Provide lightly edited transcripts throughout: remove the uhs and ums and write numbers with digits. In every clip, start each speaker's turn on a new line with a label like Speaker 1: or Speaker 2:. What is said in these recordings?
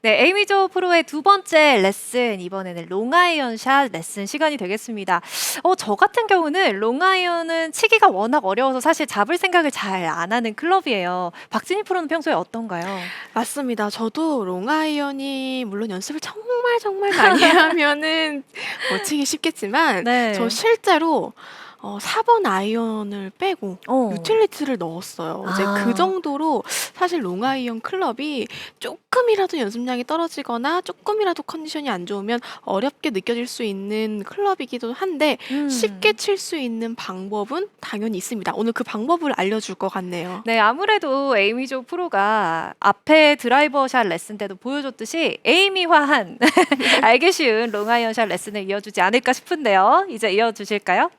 Speaker 1: 네, 에이미조 프로의 두 번째 레슨, 이번에는 롱아이언 샷 레슨 시간이 되겠습니다. 저 같은 경우는 롱아이언은 치기가 워낙 어려워서 사실 잡을 생각을 잘 안 하는 클럽이에요. 박진희 프로는 평소에 어떤가요?
Speaker 2: 맞습니다. 저도 롱아이언이 물론 연습을 정말 정말 많이 하면은 치기 쉽겠지만 저
Speaker 1: 네.
Speaker 2: 실제로 4번 아이언을 빼고
Speaker 1: 어.
Speaker 2: 유틸리티를 넣었어요. 이제 그
Speaker 1: 아.
Speaker 2: 정도로 사실 롱아이언 클럽이 쪼끔이라도 연습량이 떨어지거나 쪼끔이라도 컨디션이 안 좋으면 어렵게 느껴질 수 있는 클럽이기도 한데 쉽게 칠 수 있는 방법은 당연히 있습니다. 오늘 그 방법을 알려줄 것 같네요.
Speaker 1: 네, 아무래도 에이미조 프로가 앞에 드라이버 샷 레슨 때도 보여줬듯이 에이미화한 알기 쉬운 롱아이언 샷 레슨을 이어주지 않을까 싶은데요. 이제 이어주실까요?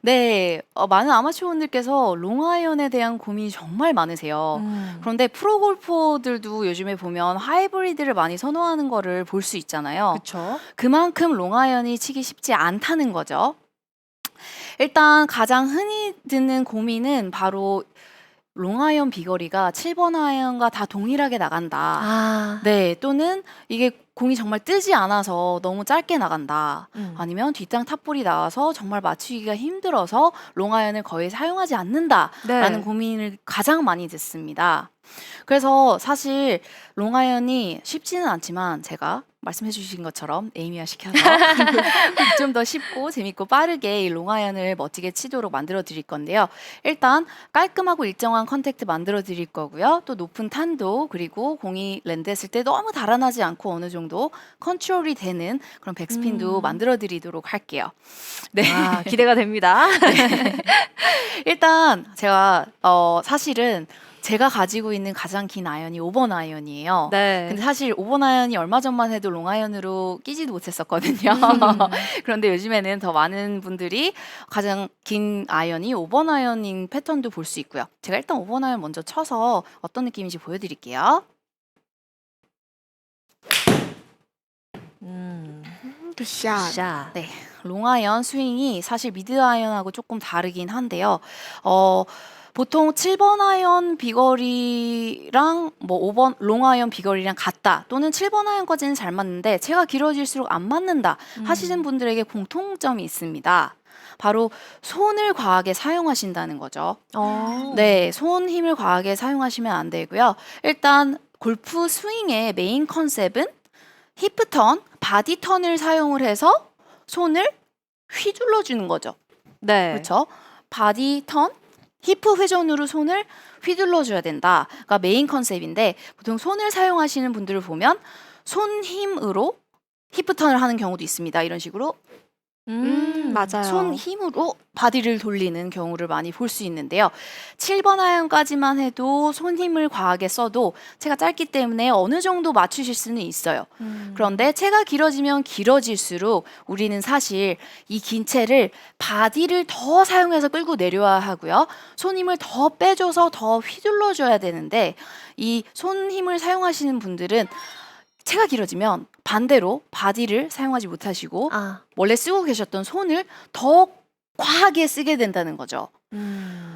Speaker 3: 네. 많은 아마추어분들께서 롱아이언에 대한 고민이 정말 많으세요. 그런데 프로 골퍼들도 요즘에 보면 하이브리드를 많이 선호하는 거를 볼 수 있잖아요.
Speaker 1: 그쵸.
Speaker 3: 그만큼 롱아이언이 치기 쉽지 않다는 거죠. 일단 가장 흔히 드는 고민은 바로 롱아이언 비거리가 7번 아이언과 다 동일하게 나간다.
Speaker 1: 아.
Speaker 3: 네, 또는 이게 공이 정말 뜨지 않아서 너무 짧게 나간다. 아니면 뒷땅 탑볼이 나와서 정말 맞추기가 힘들어서 롱아이언을 거의 사용하지 않는다라는
Speaker 1: 네.
Speaker 3: 고민을 가장 많이 듣습니다. 그래서 사실 롱아이언이 쉽지는 않지만 제가 말씀해 주신 것처럼 에이미화 시켜서 좀 더 쉽고 재밌고 빠르게 이 롱아이언을 멋지게 치도록 만들어 드릴 건데요. 일단 깔끔하고 일정한 컨택트 만들어 드릴 거고요. 또 높은 탄도 그리고 공이 랜드했을 때 너무 달아나지 않고 어느 정도 컨트롤이 되는 그런 백스핀도 만들어 드리도록 할게요. 네.
Speaker 1: 아, 기대가 됩니다.
Speaker 3: 일단 제가 사실은 제가 가지고 있는 가장 긴 아이언이 5번 아이언이에요.
Speaker 1: 네.
Speaker 3: 근데 사실 5번 아이언이 얼마 전만 해도 롱아이언으로 끼지도 못했었거든요. 그런데 요즘에는 더 많은 분들이 가장 긴 아이언이 5번 아이언인 패턴도 볼 수 있고요. 제가 일단 5번 아이언 먼저 쳐서 어떤 느낌인지 보여드릴게요.
Speaker 2: 굿샷.
Speaker 1: 샷.
Speaker 3: 네, 롱아이언 스윙이 사실 미드 아이언하고 조금 다르긴 한데요. 보통 7번 아이언 비거리랑 뭐 5번 롱아이언 비거리랑 같다 또는 7번 아이언까지는 잘 맞는데 채가 길어질수록 안 맞는다 하시는 분들에게 공통점이 있습니다. 바로 손을 과하게 사용하신다는 거죠. 네, 손 힘을 과하게 사용하시면 안 되고요. 일단 골프 스윙의 메인 컨셉은 히프 턴, 바디 턴을 사용을 해서 손을 휘둘러 주는 거죠.
Speaker 1: 네.
Speaker 3: 그렇죠? 바디 턴, 히프 회전으로 손을 휘둘러 줘야 된다. 가 메인 컨셉인데 보통 손을 사용하시는 분들을 보면 손 힘으로 히프 턴을 하는 경우도 있습니다. 이런 식으로
Speaker 2: 맞아요.
Speaker 3: 손 힘으로 바디를 돌리는 경우를 많이 볼 수 있는데요. 7번 아이언까지만 해도 손 힘을 과하게 써도 채가 짧기 때문에 어느 정도 맞추실 수는 있어요. 그런데 채가 길어지면 길어질수록 우리는 사실 이 긴 채를 바디를 더 사용해서 끌고 내려야 하고요. 손 힘을 더 빼줘서 더 휘둘러 줘야 되는데 이 손 힘을 사용하시는 분들은 채가 길어지면 반대로 바디를 사용하지 못하시고
Speaker 1: 아.
Speaker 3: 원래 쓰고 계셨던 손을 더 과하게 쓰게 된다는 거죠.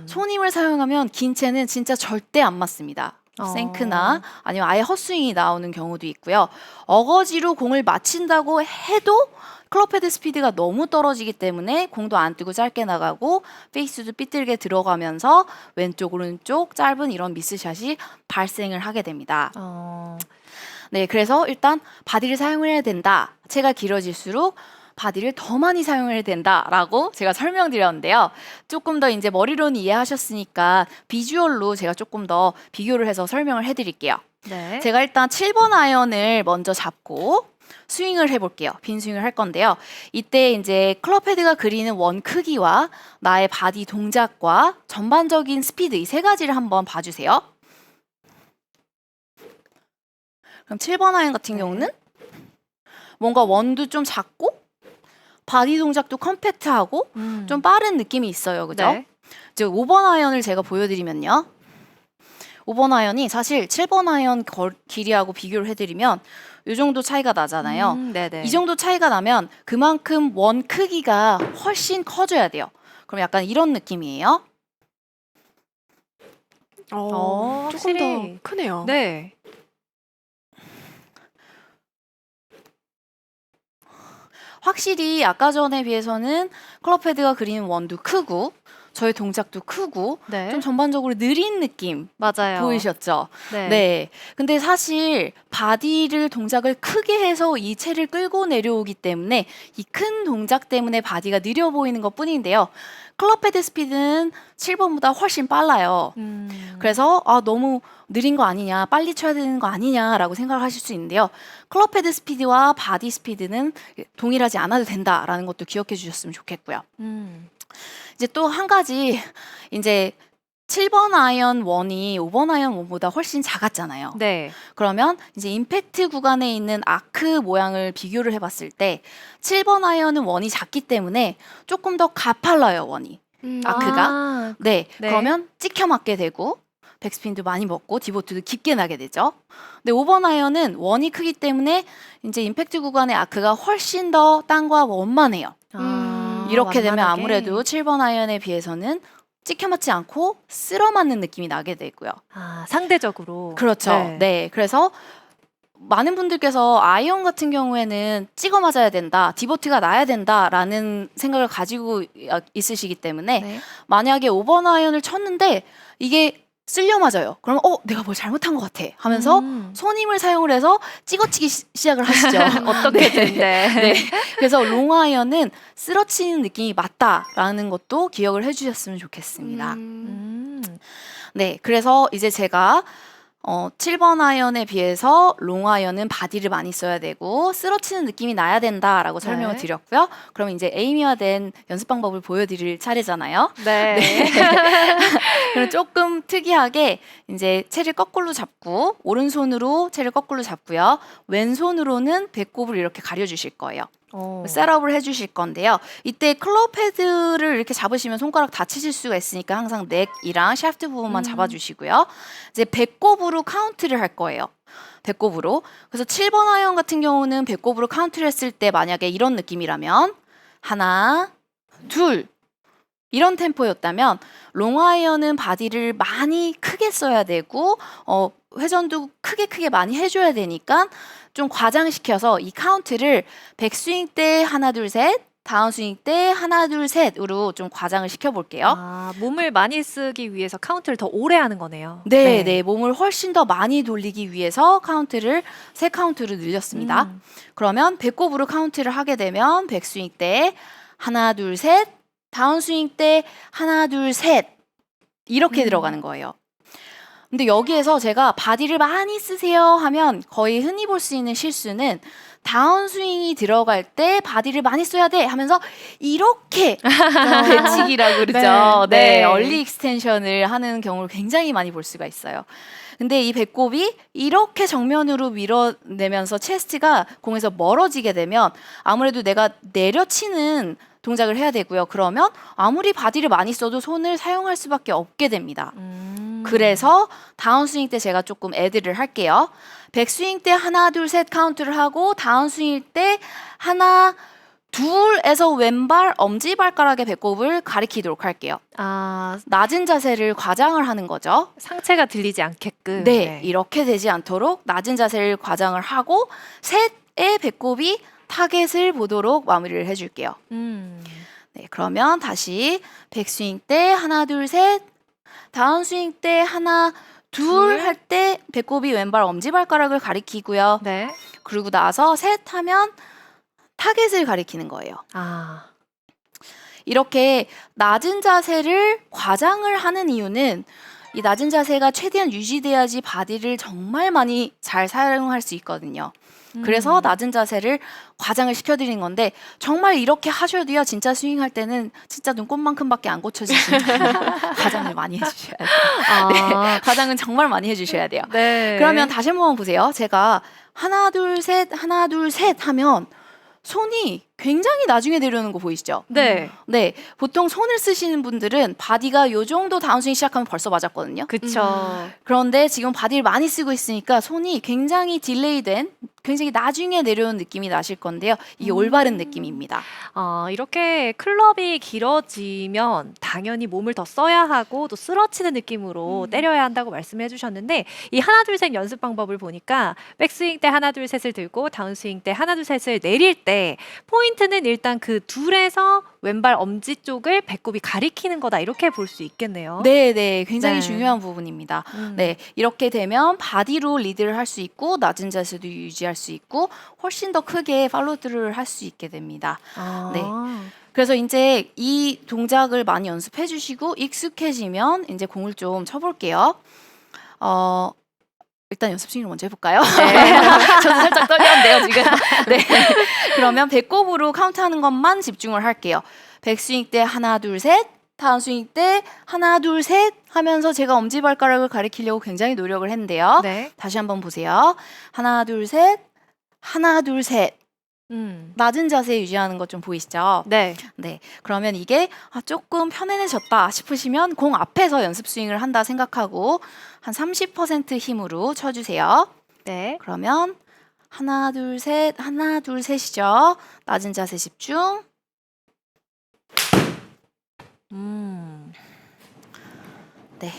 Speaker 3: 손 힘을 사용하면 긴 채는 진짜 절대 안 맞습니다. 생크나 아니면 아예 헛스윙이 나오는 경우도 있고요. 어거지로 공을 맞힌다고 해도 클럽 헤드 스피드가 너무 떨어지기 때문에 공도 안 뜨고 짧게 나가고 페이스도 삐뚤게 들어가면서 왼쪽 오른쪽 짧은 이런 미스샷이 발생을 하게 됩니다. 네, 그래서 일단 바디를 사용을 해야 된다. 채가 길어질수록 바디를 더 많이 사용해야 된다라고 제가 설명드렸는데요. 조금 더 이제 머리로는 이해하셨으니까 비주얼로 제가 조금 더 비교를 해서 설명을 해드릴게요.
Speaker 1: 네.
Speaker 3: 제가 일단 7번 아이언을 먼저 잡고 스윙을 해볼게요. 빈 스윙을 할 건데요. 이때 이제 클럽 헤드가 그리는 원 크기와 나의 바디 동작과 전반적인 스피드 이 세 가지를 한번 봐주세요. 그럼 7번 아이언 같은 경우는 뭔가 원도 좀 작고 바디 동작도 컴팩트하고 좀 빠른 느낌이 있어요. 그죠?
Speaker 1: 네.
Speaker 3: 이제 5번 아이언을 제가 보여드리면요. 5번 아이언이 사실 7번 아이언 길이하고 비교를 해드리면 이 정도 차이가 나잖아요.
Speaker 1: 네네.
Speaker 3: 이 정도 차이가 나면 그만큼 원 크기가 훨씬 커져야 돼요. 그럼 약간 이런 느낌이에요.
Speaker 2: 조금
Speaker 1: 확실히.
Speaker 2: 더 크네요.
Speaker 1: 네.
Speaker 3: 확실히 아까 전에 비해서는 클럽 헤드가 그리는 원도 크고 저의 동작도 크고
Speaker 1: 네.
Speaker 3: 좀 전반적으로 느린 느낌
Speaker 1: 맞아요.
Speaker 3: 보이셨죠?
Speaker 1: 네.
Speaker 3: 네. 근데 사실 바디를 동작을 크게 해서 이 채를 끌고 내려오기 때문에 이 큰 동작 때문에 바디가 느려 보이는 것 뿐인데요. 클럽 헤드 스피드는 7번보다 훨씬 빨라요. 그래서 너무 느린 거 아니냐, 빨리 쳐야 되는 거 아니냐라고 생각을 하실 수 있는데요. 클럽 헤드 스피드와 바디 스피드는 동일하지 않아도 된다라는 것도 기억해 주셨으면 좋겠고요. 이제 또 한 가지 이제 7번 아이언 1이 5번 아이언 1보다 훨씬 작았잖아요.
Speaker 1: 네.
Speaker 3: 그러면 이제 임팩트 구간에 있는 아크 모양을 비교를 해봤을 때 7번 아이언은 1이 작기 때문에 조금 더 가팔라요, 1이. 아크가.
Speaker 1: 아,
Speaker 3: 네.
Speaker 1: 네.
Speaker 3: 그러면 찍혀 맞게 되고 백스핀도 많이 먹고 디보트도 깊게 나게 되죠. 근데 5번 아이언은 1이 크기 때문에 이제 임팩트 구간의 아크가 훨씬 더 땅과 원만해요. 이렇게 되면
Speaker 1: 완만하게.
Speaker 3: 아무래도 7번 아이언에 비해서는 찍혀 맞지 않고 쓸어 맞는 느낌이 나게 되고요.
Speaker 1: 상대적으로.
Speaker 3: 그렇죠. 네. 그래서 많은 분들께서 아이언 같은 경우에는 찍어 맞아야 된다, 디보트가 나야 된다라는 생각을 가지고 있으시기 때문에
Speaker 1: 네.
Speaker 3: 만약에 5번 아이언을 쳤는데 이게 쓸려 맞아요. 그러면 내가 뭘 잘못한 것 같아 하면서 손 힘을 사용을 해서 찍어치기 시작을 하시죠.
Speaker 1: 어떻게 된대.
Speaker 3: 네. 그래서 롱 아이언은 쓰러치는 느낌이 맞다라는 것도 기억을 해주셨으면 좋겠습니다. 네. 그래서 이제 제가 7번 아이언에 비해서 롱 아이언은 바디를 많이 써야 되고 쓰러치는 느낌이 나야 된다라고 설명을
Speaker 1: 네.
Speaker 3: 드렸고요. 그럼 이제 에이미화된 연습 방법을 보여드릴 차례잖아요.
Speaker 1: 네.
Speaker 3: 그럼 조금 특이하게 이제 채를 거꾸로 잡고 오른손으로 채를 거꾸로 잡고요. 왼손으로는 배꼽을 이렇게 가려주실 거예요. 셋업을 해주실 건데요. 이때 클럽 헤드를 이렇게 잡으시면 손가락 다치실 수가 있으니까 항상 넥이랑 샤프트 부분만 잡아주시고요. 이제 배꼽으로 카운트를 할 거예요. 배꼽으로. 그래서 7번 아이언 같은 경우는 배꼽으로 카운트를 했을 때 만약에 이런 느낌이라면 하나, 둘 이런 템포였다면 롱 아이언은 바디를 많이 크게 써야 되고 회전도 크게 많이 해줘야 되니까 좀 과장시켜서 이 카운트를 백스윙 때 하나 둘 셋, 다운스윙 때 하나 둘 셋으로 좀 과장을 시켜볼게요.
Speaker 1: 몸을 많이 쓰기 위해서 카운트를 더 오래 하는 거네요.
Speaker 3: 네, 몸을 훨씬 더 많이 돌리기 위해서 카운트를 세 카운트로 늘렸습니다. 그러면 배꼽으로 카운트를 하게 되면 백스윙 때 하나 둘 셋, 다운스윙 때 하나 둘 셋 이렇게 들어가는 거예요. 근데 여기에서 제가 바디를 많이 쓰세요 하면 거의 흔히 볼 수 있는 실수는 다운스윙이 들어갈 때 바디를 많이 써야 돼 하면서 이렇게 배치기라고 그러죠. 네, 얼리 익스텐션을 하는 경우를 굉장히 많이 볼 수가 있어요. 근데 이 배꼽이 이렇게 정면으로 밀어내면서 체스트가 공에서 멀어지게 되면 아무래도 내가 내려치는 동작을 해야 되고요. 그러면 아무리 바디를 많이 써도 손을 사용할 수밖에 없게 됩니다. 그래서 다운스윙 때 제가 조금 애드를 할게요. 백스윙 때 하나 둘 셋 카운트를 하고 다운스윙 때 하나 둘에서 왼발 엄지발가락의 배꼽을 가리키도록 할게요. 낮은 자세를 과장을 하는 거죠.
Speaker 1: 상체가 들리지 않게끔.
Speaker 3: 네, 이렇게 되지 않도록 낮은 자세를 과장을 하고 셋의 배꼽이 타겟을 보도록 마무리를 해줄게요. 네, 그러면 다시 백스윙 때 하나 둘 셋, 다운스윙 때 하나 둘 할 때 배꼽이 왼발 엄지발가락을 가리키고요.
Speaker 1: 네.
Speaker 3: 그리고 나서 셋 하면 타겟을 가리키는 거예요. 이렇게 낮은 자세를 과장을 하는 이유는 이 낮은 자세가 최대한 유지돼야지 바디를 정말 많이 잘 사용할 수 있거든요. 그래서 낮은 자세를 과장을 시켜드리는 건데 정말 이렇게 하셔도요. 진짜 스윙할 때는 진짜 눈곱만큼밖에 안 고쳐지신다. 과장을 많이 해주셔야 돼요. 네, 과장은 정말 많이 해주셔야 돼요.
Speaker 1: 네.
Speaker 3: 그러면 다시 한번 보세요. 제가 하나 둘 셋 하나 둘 셋 하면 손이 굉장히 나중에 내려오는 거 보이시죠?
Speaker 1: 네.
Speaker 3: 네, 보통 손을 쓰시는 분들은 바디가 요 정도 다운스윙 시작하면 벌써 맞았거든요.
Speaker 1: 그쵸.
Speaker 3: 그런데 지금 바디를 많이 쓰고 있으니까 손이 굉장히 딜레이된 굉장히 나중에 내려온 느낌이 나실 건데요. 이게 올바른 느낌입니다.
Speaker 1: 이렇게 클럽이 길어지면 당연히 몸을 더 써야 하고 또 쓰러치는 느낌으로 때려야 한다고 말씀해 주셨는데 이 하나 둘 셋 연습 방법을 보니까 백스윙 때 하나 둘 셋을 들고 다운스윙 때 하나 둘 셋을 내릴 때 포인트 포인트는 일단 그 둘에서 왼발 엄지 쪽을 배꼽이 가리키는 거다 이렇게 볼 수 있겠네요.
Speaker 3: 네, 굉장히
Speaker 1: 네.
Speaker 3: 중요한 부분입니다.
Speaker 1: 음.
Speaker 3: 네, 이렇게 되면 바디로 리드를 할 수 있고 낮은 자세도 유지할 수 있고 훨씬 더 크게 팔로우드를 할 수 있게 됩니다.
Speaker 1: 아.
Speaker 3: 네. 그래서 이제 이 동작을 많이 연습해 주시고 익숙해지면 이제 공을 좀 쳐볼게요. 일단 연습 스윙을 먼저 해볼까요?
Speaker 1: 네.
Speaker 3: 저도 살짝 떨렸는데요, 지금. 네. 그러면 배꼽으로 카운트하는 것만 집중을 할게요. 백스윙 때 하나, 둘, 셋. 다운스윙 때 하나, 둘, 셋 하면서 제가 엄지발가락을 가리키려고 굉장히 노력을 했는데요.
Speaker 1: 네.
Speaker 3: 다시 한번 보세요. 하나, 둘, 셋. 하나, 둘, 셋. 낮은 자세 유지하는 것 좀 보이시죠?
Speaker 1: 네.
Speaker 3: 네. 그러면 이게 조금 편안해졌다 싶으시면 공 앞에서 연습 스윙을 한다 생각하고 한 30% 힘으로 쳐주세요.
Speaker 1: 네.
Speaker 3: 그러면 하나, 둘, 셋, 하나, 둘, 셋이죠. 낮은 자세 집중. 네.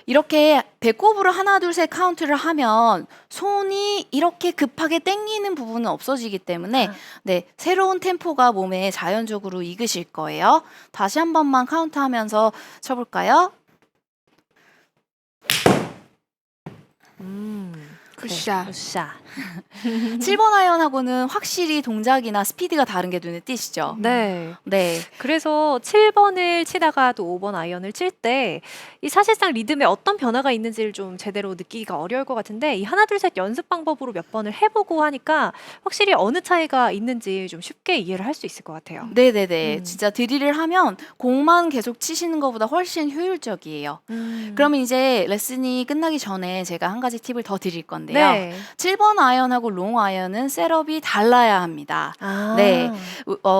Speaker 3: 이렇게 배꼽으로 하나, 둘, 셋 카운트를 하면 손이 이렇게 급하게 땡기는 부분은 없어지기 때문에 네, 새로운 템포가 몸에 자연적으로 익으실 거예요. 다시 한 번만 카운트하면서 쳐볼까요?
Speaker 2: 굿샷.
Speaker 1: 굿샷.
Speaker 3: 7번 아이언하고는 확실히 동작이나 스피드가 다른 게 눈에 띄시죠?
Speaker 1: 네.
Speaker 3: 네.
Speaker 1: 그래서 7번을 치다가 또 5번 아이언을 칠 때 이 사실상 리듬에 어떤 변화가 있는지를 좀 제대로 느끼기가 어려울 것 같은데 이 하나 둘 셋 연습 방법으로 몇 번을 해보고 하니까 확실히 어느 차이가 있는지 좀 쉽게 이해를 할 수 있을 것 같아요.
Speaker 3: 네네네.
Speaker 1: 음.
Speaker 3: 진짜 드릴을 하면 공만 계속 치시는 것보다 훨씬 효율적이에요. 그러면 이제 레슨이 끝나기 전에 제가 한 가지 팁을 더 드릴 건데요.
Speaker 1: 네.
Speaker 3: 7번 아이언하고 롱 아이언은 셋업이 달라야 합니다.
Speaker 1: 아.
Speaker 3: 네.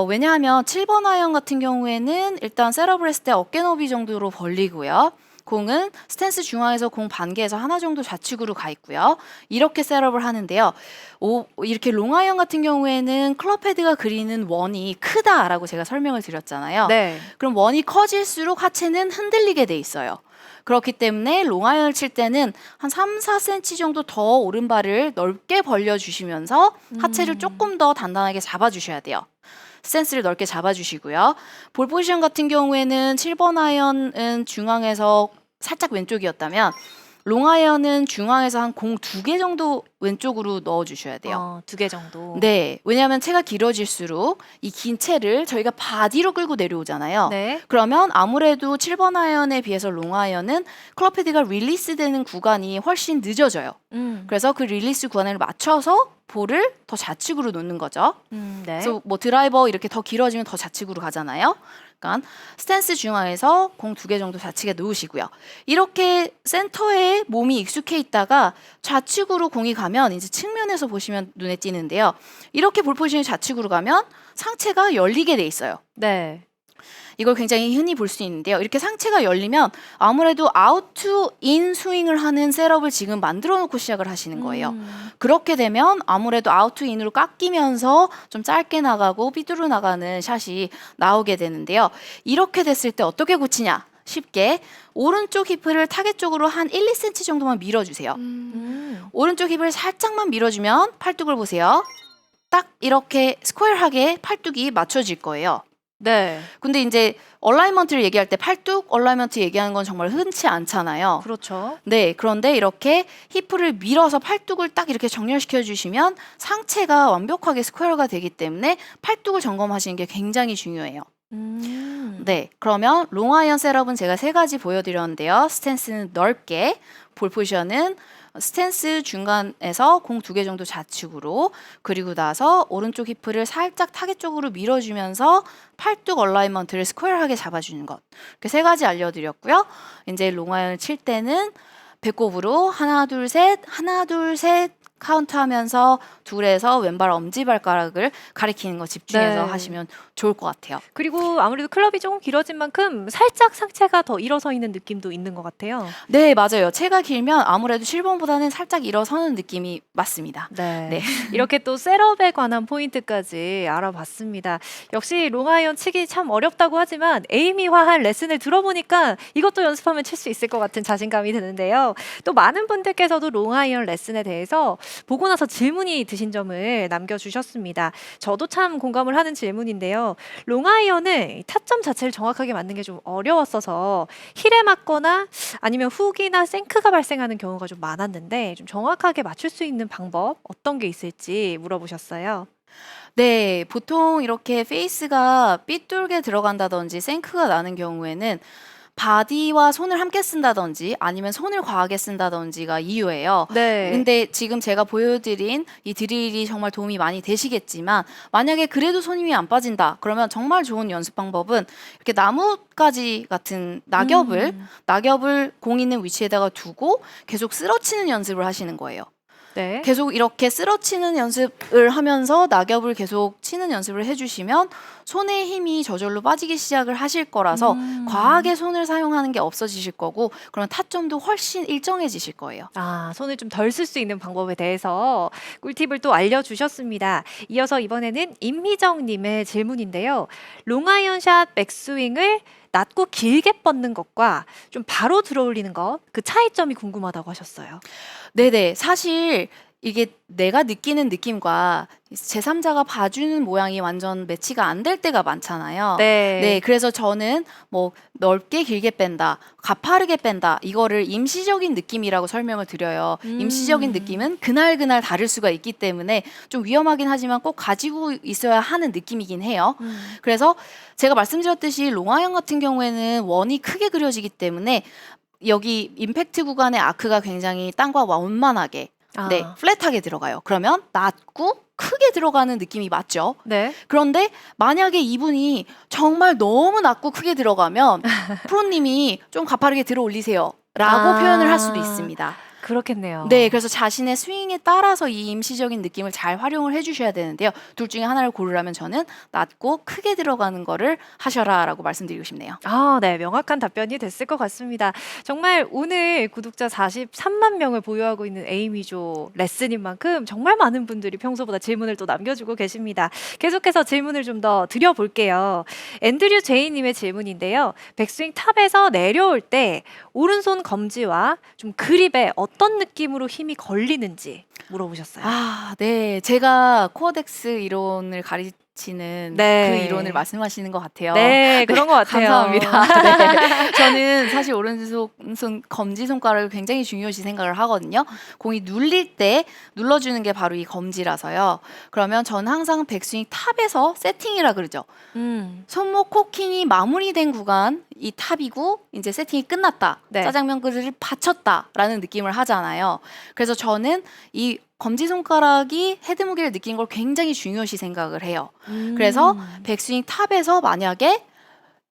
Speaker 3: 왜냐하면 7번 아이언 같은 경우에는 일단 셋업을 했을 때 어깨 너비 정도로 벌리고요. 공은 스탠스 중앙에서 공 반개에서 하나 정도 좌측으로 가 있고요. 이렇게 셋업을 하는데요. 이렇게 롱 아이언 같은 경우에는 클럽 헤드가 그리는 원이 크다라고 제가 설명을 드렸잖아요.
Speaker 1: 네.
Speaker 3: 그럼 원이 커질수록 하체는 흔들리게 돼 있어요. 그렇기 때문에 롱아이언을 칠 때는 한 3, 4cm 정도 더 오른발을 넓게 벌려주시면서 하체를 조금 더 단단하게 잡아주셔야 돼요. 스탠스를 넓게 잡아주시고요. 볼 포지션 같은 경우에는 7번 아이언은 중앙에서 살짝 왼쪽이었다면 롱 아이언은 중앙에서 한 공 2개 정도 왼쪽으로 넣어주셔야 돼요.
Speaker 1: 2개 정도.
Speaker 3: 네, 왜냐하면 채가 길어질수록 이 긴 채를 저희가 바디로 끌고 내려오잖아요.
Speaker 1: 네.
Speaker 3: 그러면 아무래도 7번 아이언에 비해서 롱 아이언은 클럽 헤드가 릴리스 되는 구간이 훨씬 늦어져요. 그래서 그 릴리스 구간을 맞춰서 볼을 더 좌측으로 놓는 거죠.
Speaker 1: 네.
Speaker 3: 그래서 뭐 드라이버 이렇게 더 길어지면 더 좌측으로 가잖아요. 그러니까 스탠스 중앙에서 공 2개 정도 좌측에 놓으시고요. 이렇게 센터에 몸이 익숙해 있다가 좌측으로 공이 가면 이제 측면에서 보시면 눈에 띄는데요. 이렇게 볼 포지션이 좌측으로 가면 상체가 열리게 돼 있어요.
Speaker 1: 네.
Speaker 3: 이걸 굉장히 흔히 볼 수 있는데요. 이렇게 상체가 열리면 아무래도 아웃 투 인 스윙을 하는 셋업을 지금 만들어 놓고 시작을 하시는 거예요. 그렇게 되면 아무래도 아웃 투 인으로 깎이면서 좀 짧게 나가고 삐뚤어 나가는 샷이 나오게 되는데요. 이렇게 됐을 때 어떻게 고치냐? 쉽게 오른쪽 힙을 타겟 쪽으로 한 1, 2cm 정도만 밀어주세요. 오른쪽 힙을 살짝만 밀어주면 팔뚝을 보세요. 딱 이렇게 스퀘어하게 팔뚝이 맞춰질 거예요.
Speaker 1: 네.
Speaker 3: 근데 이제 얼라이먼트를 얘기할 때 팔뚝 얼라이먼트 얘기하는 건 정말 흔치 않잖아요.
Speaker 1: 그렇죠.
Speaker 3: 네, 그런데 이렇게 힙을 밀어서 팔뚝을 딱 이렇게 정렬시켜 주시면 상체가 완벽하게 스퀘어가 되기 때문에 팔뚝을 점검하시는 게 굉장히 중요해요. 네, 그러면 롱 아이언 셋업은 제가 3가지 보여드렸는데요. 스탠스는 넓게, 볼 포지션은 스탠스 중간에서 공 2개 정도 좌측으로, 그리고 나서 오른쪽 힙을 살짝 타겟 쪽으로 밀어주면서 팔뚝 얼라이먼트를 스퀘어하게 잡아주는 것. 이렇게 3가지 알려드렸고요. 이제 롱아이언을 칠 때는 배꼽으로 하나 둘 셋 하나 둘 셋 카운트하면서 둘에서 왼발 엄지발가락을 가리키는 거 집중해서
Speaker 1: 네.
Speaker 3: 하시면 좋을 것 같아요.
Speaker 1: 그리고 아무래도 클럽이 조금 길어진 만큼 살짝 상체가 더 일어서 있는 느낌도 있는 것 같아요.
Speaker 3: 네, 맞아요. 채가 길면 아무래도 7번보다는 살짝 일어서는 느낌이 맞습니다.
Speaker 1: 네.
Speaker 3: 네.
Speaker 1: 이렇게 또 셋업에 관한 포인트까지 알아봤습니다. 역시 롱아이언 치기 참 어렵다고 하지만 에이미화한 레슨을 들어보니까 이것도 연습하면 칠 수 있을 것 같은 자신감이 드는데요. 또 많은 분들께서도 롱아이언 레슨에 대해서 보고 나서 질문이 드신 점을 남겨주셨습니다. 저도 참 공감을 하는 질문인데요. 롱아이언은 타점 자체를 정확하게 맞는 게 좀 어려웠어서 힐에 맞거나 아니면 훅이나 생크가 발생하는 경우가 좀 많았는데 좀 정확하게 맞출 수 있는 방법 어떤 게 있을지 물어보셨어요.
Speaker 3: 네, 보통 이렇게 페이스가 삐뚤게 들어간다든지 생크가 나는 경우에는 바디와 손을 함께 쓴다든지 아니면 손을 과하게 쓴다든지가 이유예요.
Speaker 1: 네.
Speaker 3: 근데 지금 제가 보여드린 이 드릴이 정말 도움이 많이 되시겠지만 만약에 그래도 손 힘이 안 빠진다 그러면 정말 좋은 연습 방법은 이렇게 나뭇가지 같은 낙엽을 공 있는 위치에다가 두고 계속 쓰러치는 연습을 하시는 거예요.
Speaker 1: 네.
Speaker 3: 계속 이렇게 쓰러치는 연습을 하면서 낙엽을 계속 치는 연습을 해주시면 손의 힘이 저절로 빠지기 시작을 하실 거라서 과하게 손을 사용하는 게 없어지실 거고 그러면 타점도 훨씬 일정해지실 거예요.
Speaker 1: 아, 손을 좀 덜 쓸 수 있는 방법에 대해서 꿀팁을 또 알려주셨습니다. 이어서 이번에는 임희정님의 질문인데요. 롱아이언샷 백스윙을 낮고 길게 뻗는 것과 좀 바로 들어올리는 것, 그 차이점이 궁금하다고 하셨어요.
Speaker 3: 네네. 사실 이게 내가 느끼는 느낌과 제3자가 봐주는 모양이 완전 매치가 안 될 때가 많잖아요.
Speaker 1: 네.
Speaker 3: 네, 그래서 저는 뭐 넓게 길게 뺀다, 가파르게 뺀다, 이거를 임시적인 느낌이라고 설명을 드려요. 임시적인 느낌은 그날 다를 수가 있기 때문에 좀 위험하긴 하지만 꼭 가지고 있어야 하는 느낌이긴 해요. 그래서 제가 말씀드렸듯이 롱아이언 같은 경우에는 원이 크게 그려지기 때문에 여기 임팩트 구간의 아크가 굉장히 땅과 원만하게 네, 플랫하게 들어가요. 그러면 낮고 크게 들어가는 느낌이 맞죠?
Speaker 1: 네.
Speaker 3: 그런데 만약에 이분이 정말 너무 낮고 크게 들어가면 프로님이 좀 가파르게 들어 올리세요 라고 표현을 할 수도 있습니다.
Speaker 1: 그렇겠네요.
Speaker 3: 네, 그래서 자신의 스윙에 따라서 이 임시적인 느낌을 잘 활용을 해주셔야 되는데요. 둘 중에 하나를 고르라면 저는 낮고 크게 들어가는 거를 하셔라라고 말씀드리고 싶네요.
Speaker 1: 아, 네. 명확한 답변이 됐을 것 같습니다. 정말 오늘 구독자 43만 명을 보유하고 있는 에이미조 레슨인 만큼 정말 많은 분들이 평소보다 질문을 또 남겨주고 계십니다. 계속해서 질문을 좀 더 드려볼게요. 앤드류 제이님의 질문인데요. 백스윙 탑에서 내려올 때 오른손 검지와 좀 그립에 어떤 느낌으로 힘이 걸리는지 물어보셨어요.
Speaker 3: 아, 네. 제가 코어덱스 이론을 가르치는
Speaker 1: 네.
Speaker 3: 그 이론을 말씀하시는 것 같아요.
Speaker 1: 네, 그런 것 같아요.
Speaker 3: 감사합니다. 네. 저는 사실 오른손 검지손가락을 굉장히 중요시 생각을 하거든요. 공이 눌릴 때 눌러주는 게 바로 이 검지라서요. 그러면 저는 항상 백스윙 탑에서 세팅이라 그러죠. 손목 코킹이 마무리된 구간 이 탑이고 이제 세팅이 끝났다.
Speaker 1: 네.
Speaker 3: 짜장면 그릇을 받쳤다라는 느낌을 하잖아요. 그래서 저는 이 검지손가락이 헤드 무게를 느끼는 걸 굉장히 중요시 생각을 해요. 그래서 백스윙 탑에서 만약에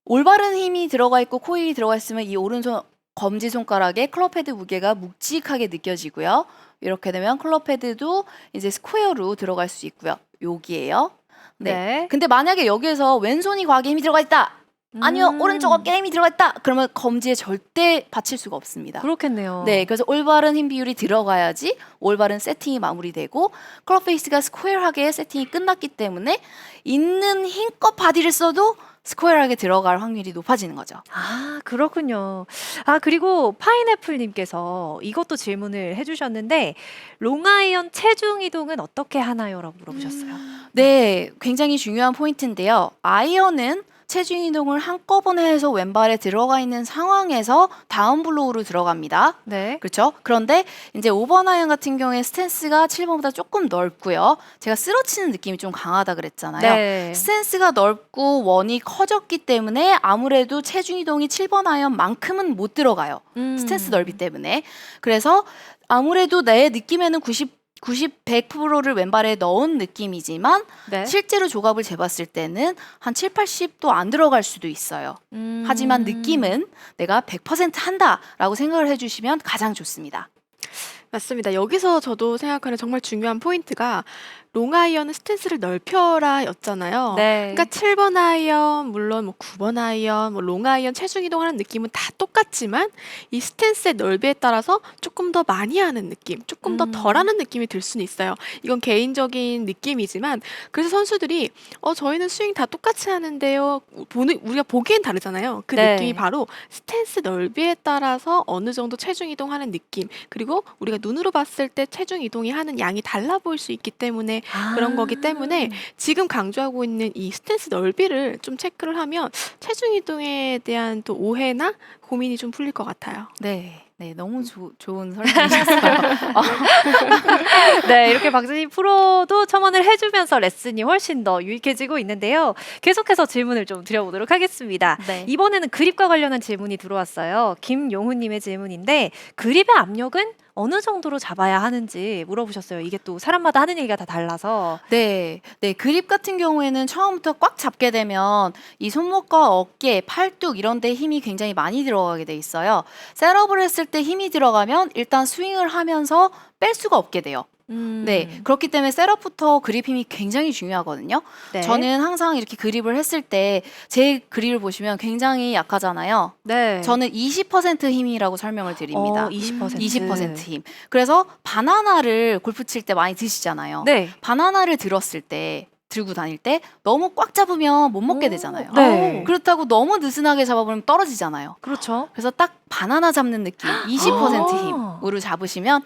Speaker 3: 올바른 힘이 들어가 있고 코일이 들어가 있으면 이 오른손 검지손가락에 클럽 헤드 무게가 묵직하게 느껴지고요. 이렇게 되면 클럽 헤드도 이제 스퀘어로 들어갈 수 있고요. 여기에요. 네.
Speaker 1: 네.
Speaker 3: 근데 만약에 여기에서 왼손이 과하게 힘이 들어가 있다. 아니요, 오른쪽 어깨에 힘이 들어가 있다. 그러면 검지에 절대 받칠 수가 없습니다.
Speaker 1: 그렇겠네요.
Speaker 3: 네, 그래서 올바른 힘 비율이 들어가야지 올바른 세팅이 마무리되고 클럽 페이스가 스퀘어하게 세팅이 끝났기 때문에 있는 힘껏 바디를 써도 스퀘어하게 들어갈 확률이 높아지는 거죠.
Speaker 1: 아, 그렇군요. 아, 그리고 파인애플님께서 이것도 질문을 해주셨는데 롱아이언 체중 이동은 어떻게 하나요?라고 물어보셨어요.
Speaker 3: 네, 굉장히 중요한 포인트인데요. 아이언은 체중 이동을 한꺼번에 해서 왼발에 들어가 있는 상황에서 다운 블로우로 들어갑니다.
Speaker 1: 네.
Speaker 3: 그렇죠? 그런데 이제 5번 아이언 같은 경우에 스탠스가 7번보다 조금 넓고요. 제가 쓰러치는 느낌이 좀 강하다 그랬잖아요.
Speaker 1: 네.
Speaker 3: 스탠스가 넓고 원이 커졌기 때문에 아무래도 체중 이동이 7번 아이언만큼은 못 들어가요. 스탠스 넓이 때문에. 그래서 아무래도 내 느낌에는 100%를 왼발에 넣은 느낌이지만
Speaker 1: 네.
Speaker 3: 실제로 조갑을 재봤을 때는 한 7, 80도 안 들어갈 수도 있어요. 하지만 느낌은 내가 100% 한다라고 생각을 해주시면 가장 좋습니다.
Speaker 2: 맞습니다. 여기서 저도 생각하는 정말 중요한 포인트가 롱아이언은 스탠스를 넓혀라 였잖아요.
Speaker 1: 네.
Speaker 2: 그러니까 7번 아이언, 물론 뭐 9번 아이언, 뭐 롱아이언 체중 이동하는 느낌은 다 똑같지만 이 스탠스의 넓이에 따라서 조금 조금 더 많이 하는 느낌, 조금 더 덜하는 느낌이 들 수는 있어요. 이건 개인적인 느낌이지만 그래서 선수들이 저희는 스윙 다 똑같이 하는데요. 우리가 보기엔 다르잖아요. 그
Speaker 1: 네.
Speaker 2: 느낌이 바로 스탠스 넓이에 따라서 어느 정도 체중 이동하는 느낌, 그리고 우리가 눈으로 봤을 때 체중 이동이 하는 양이 달라 보일 수 있기 때문에 그런 거기 때문에 지금 강조하고 있는 이 스탠스 넓이를 좀 체크를 하면 체중 이동에 대한 또 오해나 고민이 좀 풀릴 것 같아요.
Speaker 3: 네. 네, 너무 좋은 설명이셨어요.
Speaker 1: 네, 이렇게 박진희 프로도 첨언을 해주면서 레슨이 훨씬 더 유익해지고 있는데요. 계속해서 질문을 좀 드려보도록 하겠습니다.
Speaker 3: 네.
Speaker 1: 이번에는 그립과 관련한 질문이 들어왔어요. 김용훈님의 질문인데 그립의 압력은 어느 정도로 잡아야 하는지 물어보셨어요. 이게 또 사람마다 하는 얘기가 다 달라서.
Speaker 3: 네, 네, 그립 같은 경우에는 처음부터 꽉 잡게 되면 이 손목과 어깨, 팔뚝 이런 데 힘이 굉장히 많이 들어가게 돼 있어요. 셋업을 했을 때 힘이 들어가면 일단 스윙을 하면서 뺄 수가 없게 돼요. 네, 그렇기 때문에 셋업부터 그립 힘이 굉장히 중요하거든요.
Speaker 1: 네.
Speaker 3: 저는 항상 이렇게 그립을 했을 때 제 그립을 보시면 굉장히 약하잖아요.
Speaker 1: 네.
Speaker 3: 저는 20% 힘이라고 설명을 드립니다.
Speaker 1: 20%.
Speaker 3: 20% 힘. 그래서 바나나를 골프 칠 때 많이 드시잖아요.
Speaker 1: 네.
Speaker 3: 바나나를 들고 다닐 때 너무 꽉 잡으면 못 먹게 되잖아요.
Speaker 1: 네.
Speaker 3: 그렇다고 너무 느슨하게 잡아버리면 떨어지잖아요.
Speaker 1: 그렇죠.
Speaker 3: 그래서 딱 바나나 잡는 느낌, 20%
Speaker 1: 아.
Speaker 3: 힘으로 잡으시면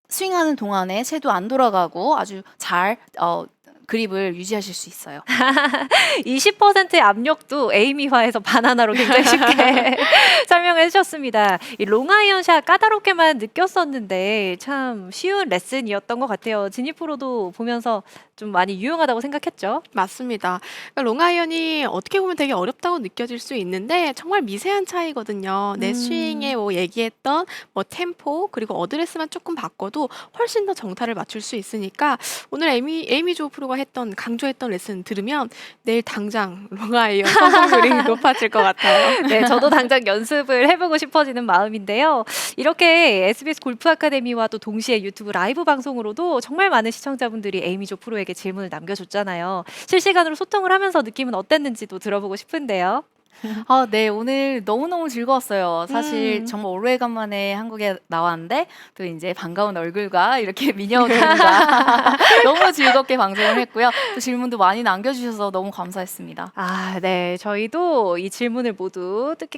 Speaker 3: 스윙하는 동안에 채도 안 돌아가고 아주 잘 그립을 유지하실 수 있어요.
Speaker 1: 20%의 압력도 에이미화해서 바나나로 굉장히 쉽게 설명해 주셨습니다. 이 롱아이언샷 까다롭게만 느꼈었는데 참 쉬운 레슨이었던 것 같아요. 진희 프로도 보면서 좀 많이 유용하다고 생각했죠?
Speaker 2: 맞습니다. 그러니까 롱아이언이 어떻게 보면 되게 어렵다고 느껴질 수 있는데 정말 미세한 차이거든요. 내 스윙에 뭐 얘기했던 뭐 템포 그리고 어드레스만 조금 바꿔도 훨씬 더 정타를 맞출 수 있으니까 오늘 에이미 조 프로가 강조했던 레슨 들으면 내일 당장 롱아이언 성공률이 높아질 것 같아요.
Speaker 1: 네, 저도 당장 연습을 해보고 싶어지는 마음인데요. 이렇게 SBS 골프 아카데미와 또 동시에 유튜브 라이브 방송으로도 정말 많은 시청자분들이 에이미조 프로에게 질문을 남겨줬잖아요. 실시간으로 소통을 하면서 느낌은 어땠는지도 들어보고 싶은데요.
Speaker 3: 아, 네, 오늘 너무너무 즐거웠어요. 사실
Speaker 1: 음.
Speaker 3: 정말 오래간만에 한국에 나왔는데 또 이제 반가운 얼굴과 이렇게 미녀 동무가 너무 즐겁게 방송을 했고요. 또 질문도 많이 남겨주셔서 너무 감사했습니다.
Speaker 1: 아, 네. 저희도 이 질문을 모두 뜻깊게